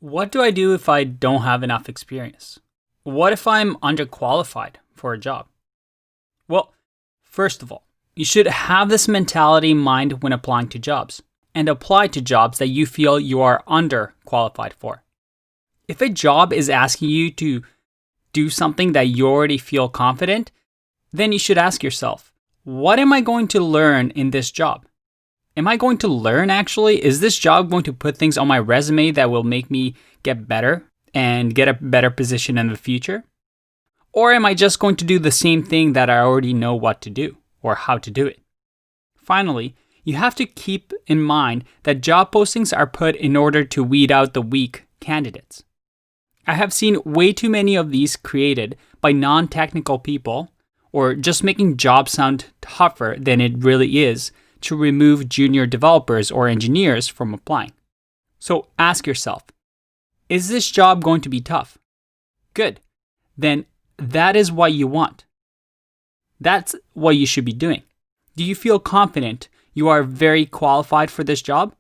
What do I do if I don't have enough experience? What if I'm underqualified for a job? Well, first of all, you should have this mentality in mind when applying to jobs and apply to jobs that you feel you are underqualified for. If a job is asking you to do something that you already feel confident, then you should ask yourself, what am I going to learn in this job? Am I going to learn actually? Is this job going to put things on my resume that will make me get better and get a better position in the future? Or am I just going to do the same thing that I already know what to do or how to do it? Finally, you have to keep in mind that job postings are put in order to weed out the weak candidates. I have seen way too many of these created by non-technical people or just making jobs sound tougher than it really is to remove junior developers or engineers from applying. So ask yourself, is this job going to be tough? Good. Then that is what you want. That's what you should be doing. Do you feel confident you are very qualified for this job?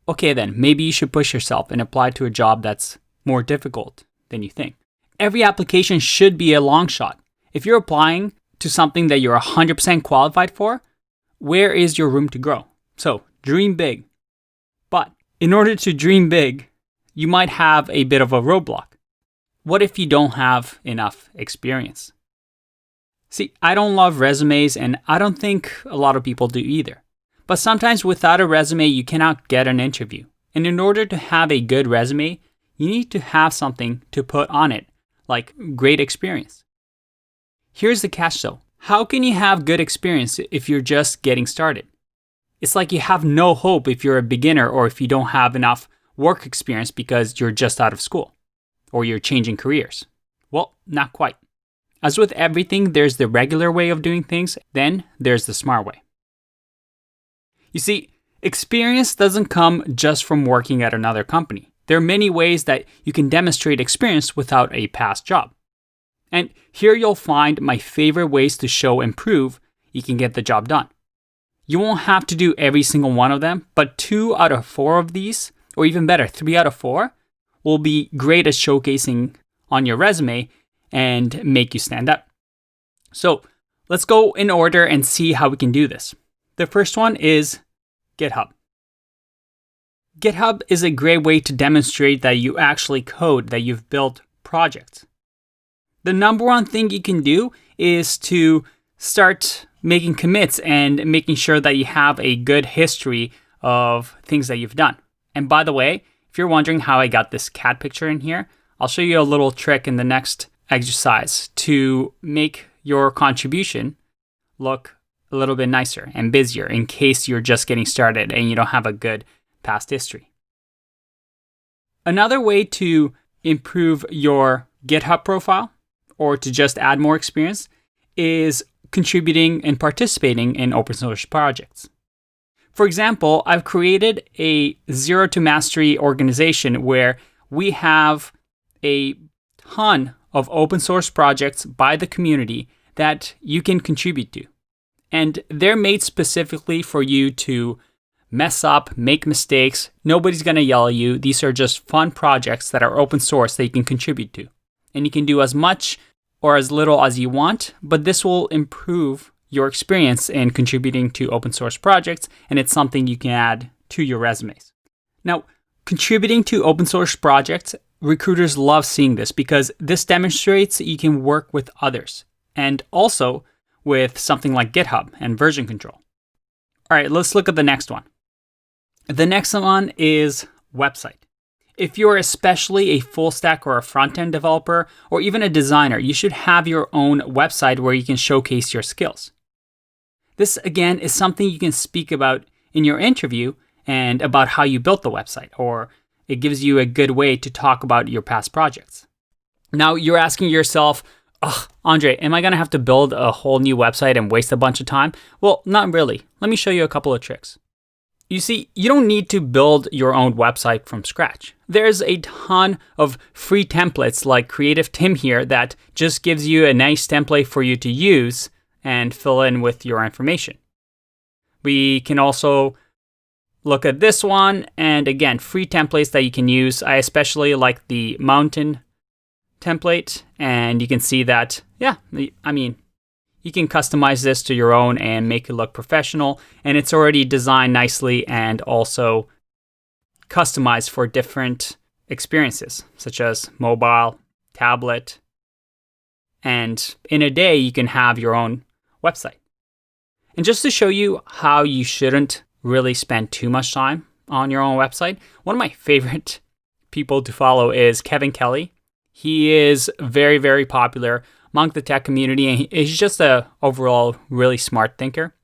Okay, then maybe you should push yourself and apply to a job that's more difficult than you think. Every application should be a long shot. If you're applying to something that you're 100% qualified for, where is your room to grow? So dream big. But in order to dream big, you might have a bit of a roadblock. What if you don't have enough experience? See, I don't love resumes and I don't think a lot of people do either. But sometimes without a resume, you cannot get an interview. And in order to have a good resume, you need to have something to put on it, like great experience. Here's the catch though. How can you have good experience if you're just getting started? It's like you have no hope if you're a beginner or if you don't have enough work experience because you're just out of school or you're changing careers. Well, not quite. As with everything, there's the regular way of doing things, then there's the smart way. You see, experience doesn't come just from working at another company. There are many ways that you can demonstrate experience without a past job. And here you'll find my favorite ways to show and prove you can get the job done. You won't have to do every single one of them, but 2 out of 4 of these, or even better, 3 out of 4, will be great at showcasing on your resume and make you stand out. So let's go in order and see how we can do this. The first one is GitHub. GitHub is a great way to demonstrate that you actually code, that you've built projects. The number one thing you can do is to start making commits and making sure that you have a good history of things that you've done. And by the way, if you're wondering how I got this cat picture in here, I'll show you a little trick in the next exercise to make your contribution look a little bit nicer and busier in case you're just getting started and you don't have a good past history. Another way to improve your GitHub profile or to just add more experience is contributing and participating in open source projects. For example, I've created a Zero to Mastery organization where we have a ton of open source projects by the community that you can contribute to. And they're made specifically for you to mess up, make mistakes. Nobody's going to yell at you. These are just fun projects that are open source that you can contribute to. And you can do as much or as little as you want, but this will improve your experience in contributing to open source projects, and it's something you can add to your resumes. Now, contributing to open source projects, recruiters love seeing this because this demonstrates that you can work with others and also with something like GitHub and version control. All right, let's look at the next one. The next one is website. If you're especially a full stack or a front-end developer or even a designer, you should have your own website where you can showcase your skills. This, again, is something you can speak about in your interview and about how you built the website, or it gives you a good way to talk about your past projects. Now, you're asking yourself, Andre, am I going to have to build a whole new website and waste a bunch of time? Well, not really. Let me show you a couple of tricks. You see, you don't need to build your own website from scratch. There's a ton of free templates like Creative Tim here that just gives you a nice template for you to use and fill in with your information. We can also look at this one. And again, free templates that you can use. I especially like the mountain template. And you can see that, yeah, I mean, you can customize this to your own and make it look professional. And it's already designed nicely and also customized for different experiences, such as mobile, tablet. And in a day, you can have your own website. And just to show you how you shouldn't really spend too much time on your own website, one of my favorite people to follow is Kevin Kelly. He is very, very popular among the tech community, and he's just a overall really smart thinker.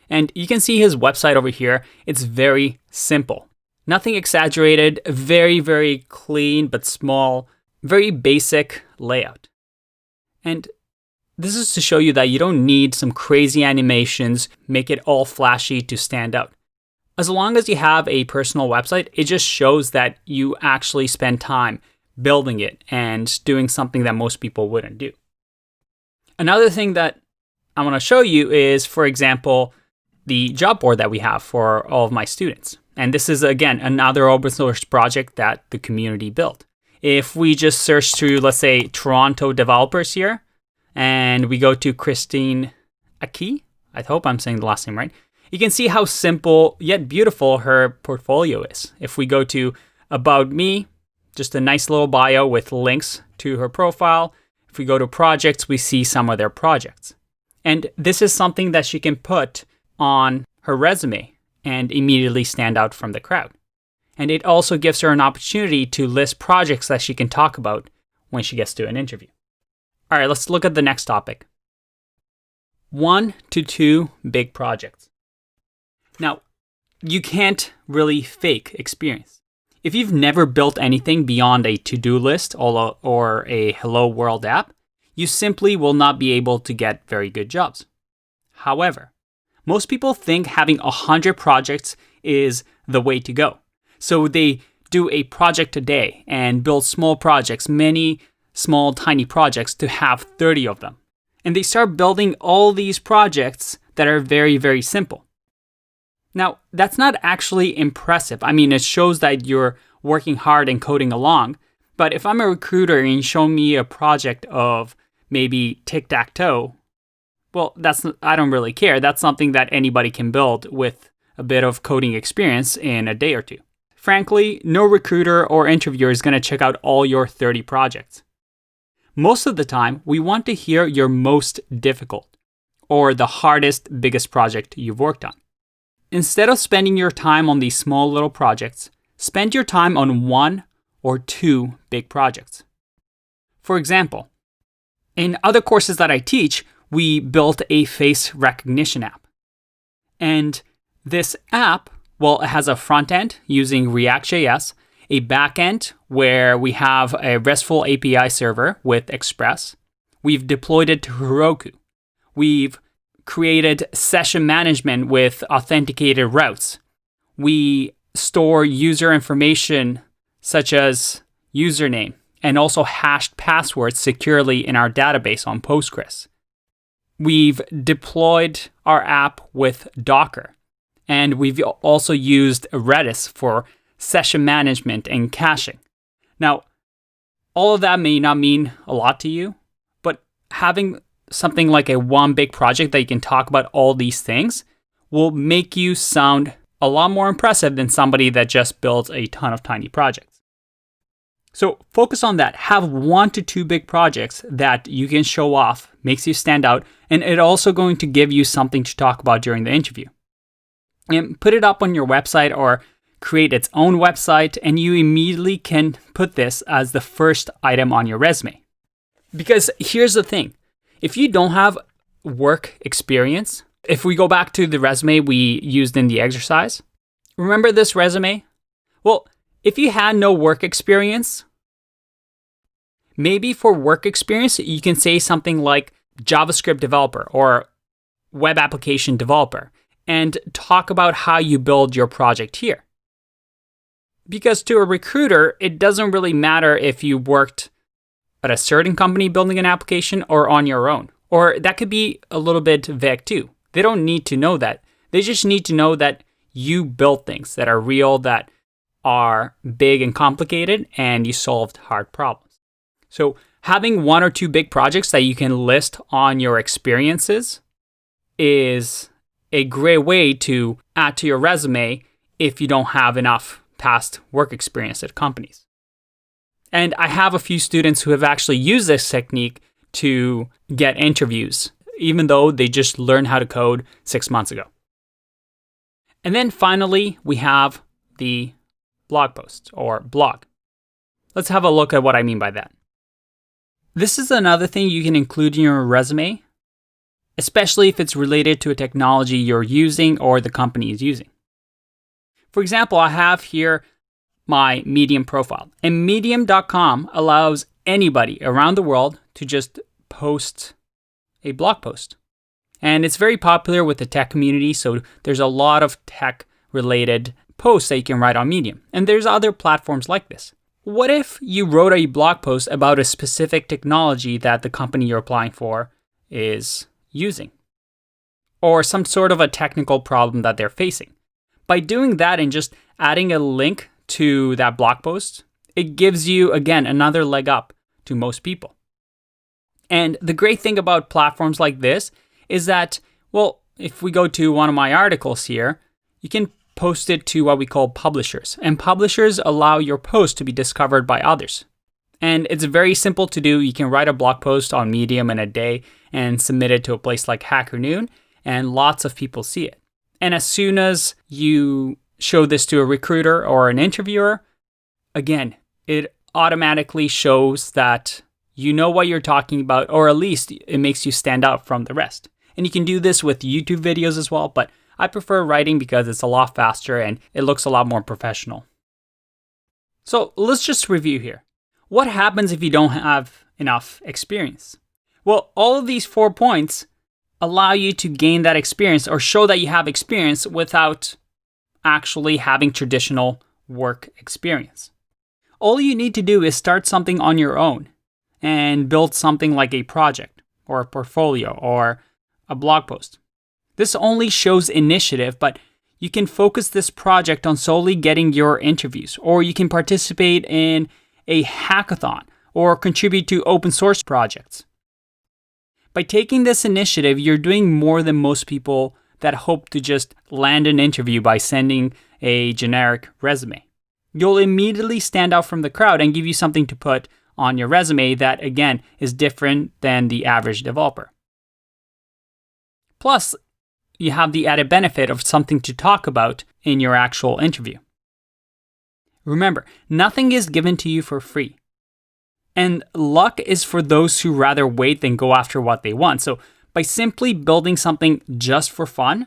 And you can see his website over here. It's very simple. Nothing exaggerated, very, very clean but small, very basic layout. And this is to show you that you don't need some crazy animations, make it all flashy to stand out. As long as you have a personal website, it just shows that you actually spend time building it and doing something that most people wouldn't do. Another thing that I want to show you is, for example, the job board that we have for all of my students. And this is, again, another open source project that the community built. If we just search through, let's say, Toronto developers here, and we go to Christine Aki, I hope I'm saying the last name right, you can see how simple yet beautiful her portfolio is. If we go to About Me, just a nice little bio with links to her profile. If we go to projects, we see some of their projects. And this is something that she can put on her resume and immediately stand out from the crowd. And it also gives her an opportunity to list projects that she can talk about when she gets to an interview. All right, let's look at the next topic. 1 to 2 big projects. Now, you can't really fake experience. If you've never built anything beyond a to-do list or a Hello World app, you simply will not be able to get very good jobs. However, most people think having 100 projects is the way to go. So they do a project a day and build small projects, many small, tiny projects to have 30 of them. And they start building all these projects that are very, very simple. Now, that's not actually impressive. I mean, it shows that you're working hard and coding along. But if I'm a recruiter and you show me a project of maybe tic-tac-toe, well, I don't really care. That's something that anybody can build with a bit of coding experience in a day or two. Frankly, no recruiter or interviewer is going to check out all your 30 projects. Most of the time, we want to hear your most difficult or the hardest, biggest project you've worked on. Instead of spending your time on these small little projects, spend your time on 1 or 2 big projects. For example, in other courses that I teach, we built a face recognition app. And this app, well, it has a front end using React.js, a back end where we have a RESTful API server with Express. We've deployed it to Heroku. We've created session management with authenticated routes. We store user information such as username and also hashed passwords securely in our database on Postgres. We've deployed our app with Docker, and we've also used Redis for session management and caching. Now, all of that may not mean a lot to you, but having something like a one big project that you can talk about all these things will make you sound a lot more impressive than somebody that just builds a ton of tiny projects. So focus on that. Have 1 to 2 big projects that you can show off, makes you stand out, and it's also going to give you something to talk about during the interview. And put it up on your website or create its own website, and you immediately can put this as the first item on your resume. Because here's the thing. If you don't have work experience, if we go back to the resume we used in the exercise, remember this resume? Well, if you had no work experience, maybe for work experience, you can say something like JavaScript developer or web application developer and talk about how you build your project here. Because to a recruiter, it doesn't really matter if you worked at a certain company building an application or on your own. Or that could be a little bit vague too. They don't need to know that. They just need to know that you built things that are real, that are big and complicated, and you solved hard problems. So having 1 or 2 big projects that you can list on your experiences is a great way to add to your resume if you don't have enough past work experience at companies. And I have a few students who have actually used this technique to get interviews, even though they just learned how to code 6 months ago. And then finally, we have the blog post or blog. Let's have a look at what I mean by that. This is another thing you can include in your resume, especially if it's related to a technology you're using or the company is using. For example, I have here my Medium profile, and Medium.com allows anybody around the world to just post a blog post. And it's very popular with the tech community, so there's a lot of tech-related posts that you can write on Medium. And there's other platforms like this. What if you wrote a blog post about a specific technology that the company you're applying for is using, or some sort of a technical problem that they're facing? By doing that and just adding a link to that blog post, it gives you, again, another leg up to most people. And the great thing about platforms like this is that, well, if we go to one of my articles here, you can post it to what we call publishers. And publishers allow your post to be discovered by others. And it's very simple to do. You can write a blog post on Medium in a day and submit it to a place like Hacker Noon, and lots of people see it. And as soon as you show this to a recruiter or an interviewer, again, it automatically shows that you know what you're talking about, or at least it makes you stand out from the rest. And you can do this with YouTube videos as well, but I prefer writing because it's a lot faster and it looks a lot more professional. So let's just review here. What happens if you don't have enough experience? Well, all of these 4 points allow you to gain that experience or show that you have experience without actually having traditional work experience. All you need to do is start something on your own and build something like a project or a portfolio or a blog post. This only shows initiative, but you can focus this project on solely getting your interviews, or you can participate in a hackathon or contribute to open source projects. By taking this initiative, you're doing more than most people that hope to just land an interview by sending a generic resume. You'll immediately stand out from the crowd and give you something to put on your resume that, again, is different than the average developer. Plus, you have the added benefit of something to talk about in your actual interview. Remember, nothing is given to you for free. And luck is for those who rather wait than go after what they want. So by simply building something just for fun,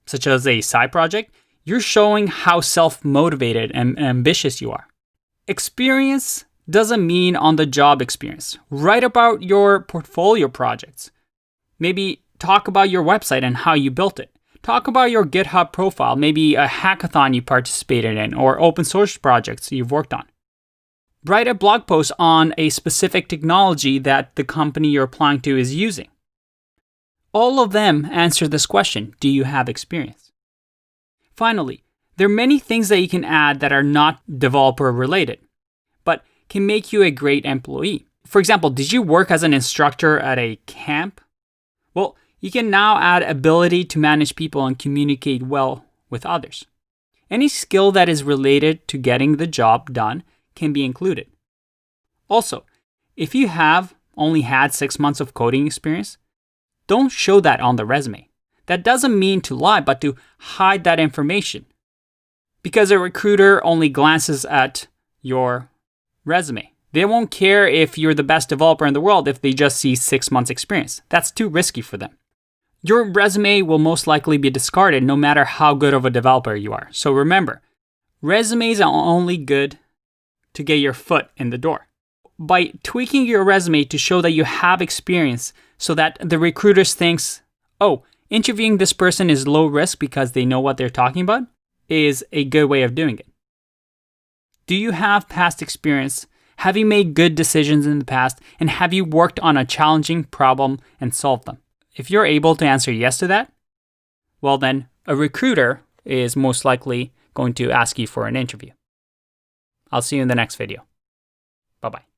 such as a side project, you're showing how self-motivated and ambitious you are. Experience doesn't mean on-the-job experience. Write about your portfolio projects. Maybe talk about your website and how you built it. Talk about your GitHub profile, maybe a hackathon you participated in, or open source projects you've worked on. Write a blog post on a specific technology that the company you're applying to is using. All of them answer this question: do you have experience? Finally, there are many things that you can add that are not developer related, but can make you a great employee. For example, did you work as an instructor at a camp? Well, you can now add ability to manage people and communicate well with others. Any skill that is related to getting the job done can be included. Also, if you have only had 6 months of coding experience, don't show that on the resume. That doesn't mean to lie, but to hide that information. Because a recruiter only glances at your resume. They won't care if you're the best developer in the world if they just see 6 months experience. That's too risky for them. Your resume will most likely be discarded no matter how good of a developer you are. So remember, resumes are only good to get your foot in the door. By tweaking your resume to show that you have experience so that the recruiters thinks, oh, interviewing this person is low risk because they know what they're talking about, is a good way of doing it. Do you have past experience? Have you made good decisions in the past? And have you worked on a challenging problem and solved them? If you're able to answer yes to that, well then, a recruiter is most likely going to ask you for an interview. I'll see you in the next video. Bye-bye.